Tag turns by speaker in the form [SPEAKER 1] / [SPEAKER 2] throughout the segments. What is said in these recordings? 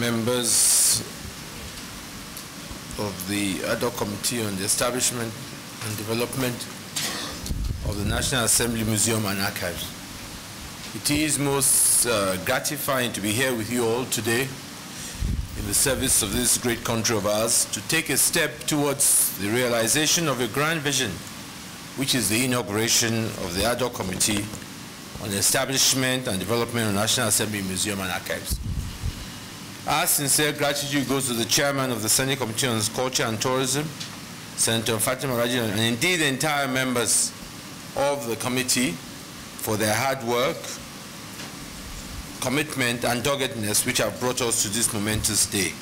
[SPEAKER 1] members of the ad hoc committee on the establishment and development of the National Assembly Museum and Archives. It is most gratifying to be here with you all today in the service of this great country of ours to take a step towards the realization of a grand vision, which is the inauguration of the ad hoc committee on the establishment and development of the National Assembly Museum and Archives. Our sincere gratitude goes to the chairman of the Senate Committee on Culture and Tourism, Senator Fatima Raji, and indeed the entire members of the committee for their hard work, commitment, and doggedness which have brought us to this momentous day.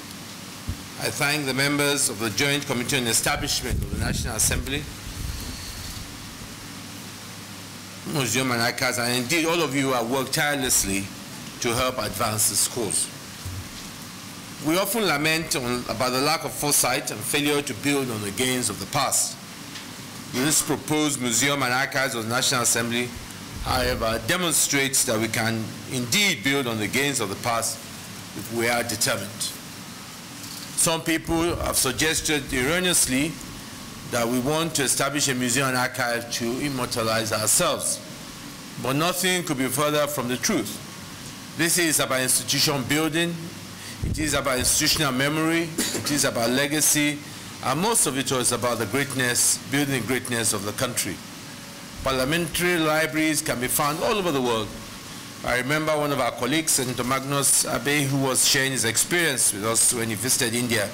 [SPEAKER 1] I thank the members of the Joint Committee on the Establishment of the National Assembly, Museum and Archives, and indeed all of you who have worked tirelessly to help advance this cause. We often lament about the lack of foresight and failure to build on the gains of the past. This proposed Museum and Archives of the National Assembly, however, demonstrates that we can indeed build on the gains of the past if we are determined. Some people have suggested erroneously that we want to establish a museum and archive to immortalize ourselves, but nothing could be further from the truth. This is about institution building, it is about institutional memory, it is about legacy, and most of it is about the greatness, building greatness of the country. Parliamentary libraries can be found all over the world. I remember one of our colleagues, Senator Magnus Abe, who was sharing his experience with us when he visited India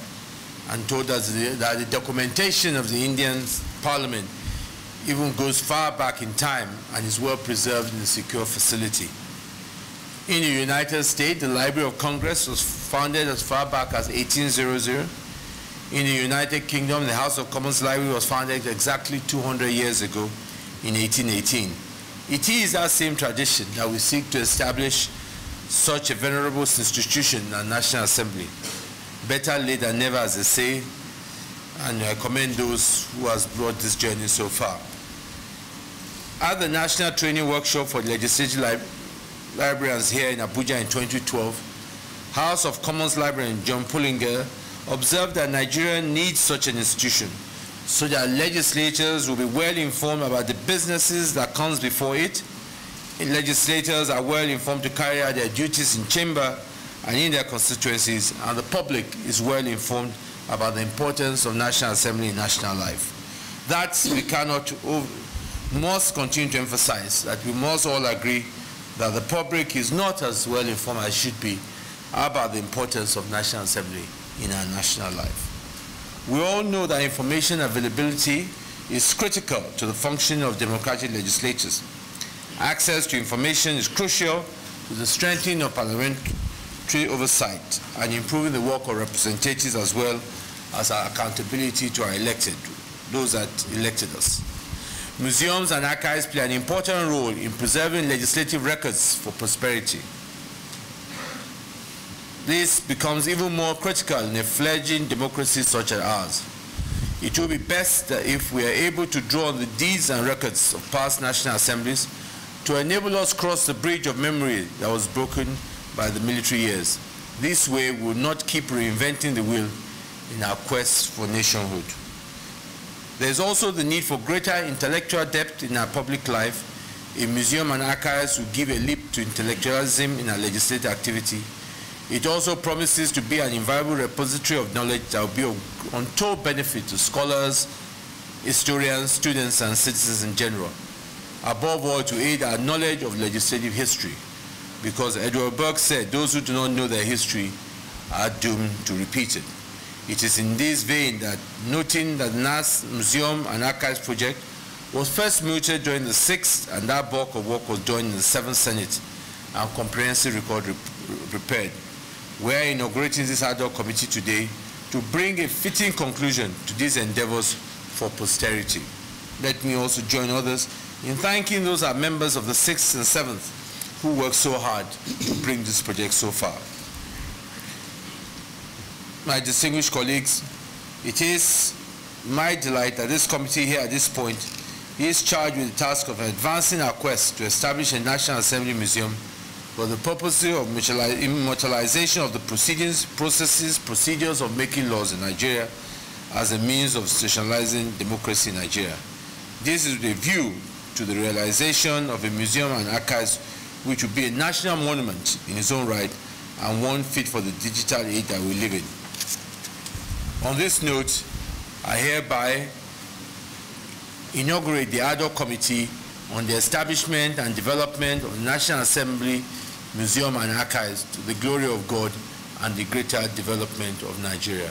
[SPEAKER 1] and told us that the documentation of the Indian Parliament even goes far back in time and is well preserved in a secure facility. In the United States, the Library of Congress was founded as far back as 1800. In the United Kingdom, the House of Commons Library was founded exactly 200 years ago in 1818. It is that same tradition that we seek to establish such a venerable institution in our National Assembly. Better late than never, as they say, and I commend those who have brought this journey so far. At the National Training Workshop for Legislative Librarians here in Abuja in 2012, House of Commons Librarian John Pullinger observed that Nigeria needs such an institution so that legislators will be well informed about the businesses that comes before it, and legislators are well informed to carry out their duties in chamber and in their constituencies, and the public is well informed about the importance of National Assembly in national life. That we must continue to emphasize, that we must all agree that the public is not as well informed as it should be about the importance of National Assembly in our national life. We all know that information availability is critical to the functioning of democratic legislatures. Access to information is crucial to the strengthening of parliamentary oversight and improving the work of representatives as well as our accountability to our elected, those that elected us. Museums and archives play an important role in preserving legislative records for prosperity. This becomes even more critical in a fledgling democracy such as ours. It will be best that if we are able to draw on the deeds and records of past national assemblies to enable us to cross the bridge of memory that was broken by the military years. This way, we will not keep reinventing the wheel in our quest for nationhood. There is also the need for greater intellectual depth in our public life. A museum and archives will give a leap to intellectualism in our legislative activity. It also promises to be an invaluable repository of knowledge that will be of untold benefit to scholars, historians, students, and citizens in general. Above all, to aid our knowledge of legislative history, because Edward Burke said, those who do not know their history are doomed to repeat it. It is in this vein that, noting that NASS Museum and Archives project was first mooted during the 6th, and that bulk of work was done in the 7th Senate, and comprehensive record prepared. We are inaugurating this ad hoc committee today to bring a fitting conclusion to these endeavors for posterity. Let me also join others in thanking those who are members of the 6th and 7th who worked so hard to bring this project so far. My distinguished colleagues, it is my delight that this committee here at this point is charged with the task of advancing our quest to establish a National Assembly Museum for the purpose of immortalization of the procedures of making laws in Nigeria as a means of institutionalizing democracy in Nigeria. This is with a view to the realization of a museum and archives which will be a national monument in its own right and one fit for the digital age that we live in. On this note, I hereby inaugurate the ad hoc committee on the establishment and development of the National Assembly Museum and Archives to the glory of God and the greater development of Nigeria.